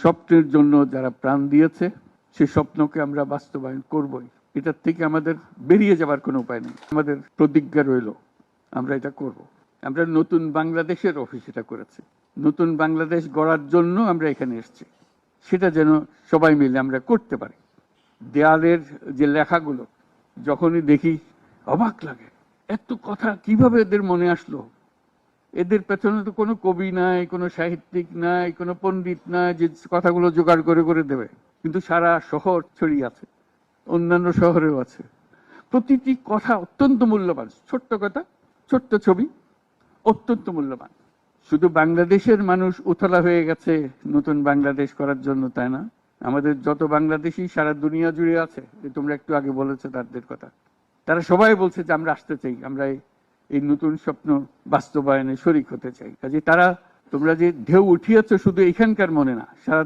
স্বপ্নের জন্য যারা প্রাণ দিয়েছে সেই স্বপ্নকে আমরা বাস্তবায়ন করবই। এটার থেকে আমাদের বেরিয়ে যাবার কোনো উপায় নেই। আমাদের প্রতিজ্ঞা রইল আমরা এটা করব। আমরা নতুন বাংলাদেশের অফিস এটা করেছি। নতুন বাংলাদেশ গড়ার জন্য আমরা এখানে এসেছি, সেটা যেন সবাই মিলে আমরা করতে পারি। দেয়ালের যে লেখাগুলো যখনই দেখি অবাক লাগে, এত কথা কিভাবে এদের মনে আসলো। এদের পেছনে তো কোনো কবি নাই, কোনো সাহিত্যিক নাই, কোনো পণ্ডিত নাই যে কথাগুলো জোগাড় করে করে দেবে, কিন্তু সারা শহর ছড়িয়ে আছে, অন্যান্য শহরেও আছে। প্রতিটি কথা অত্যন্ত মূল্যবান, ছোট্ট কথা, ছোট্ট ছবি, অত্যন্ত মূল্যবান। শুধু বাংলাদেশের মানুষ উতলা হয়ে গেছে নতুন বাংলাদেশ করার জন্য, তাই না? আমাদের যত বাংলাদেশি সারা দুনিয়া জুড়ে আছে, তোমরা একটু আগে বলেছো তাদের কথা, তারা সবাই বলছে যে আমরা আসতে চাই, আমরা এই নতুন স্বপ্ন বাস্তবায়নে শরিক হতে চাই। কাজে তারা, তোমরা যে ঢেউ উঠিয়েছো শুধু এখানকার মনে না, সারা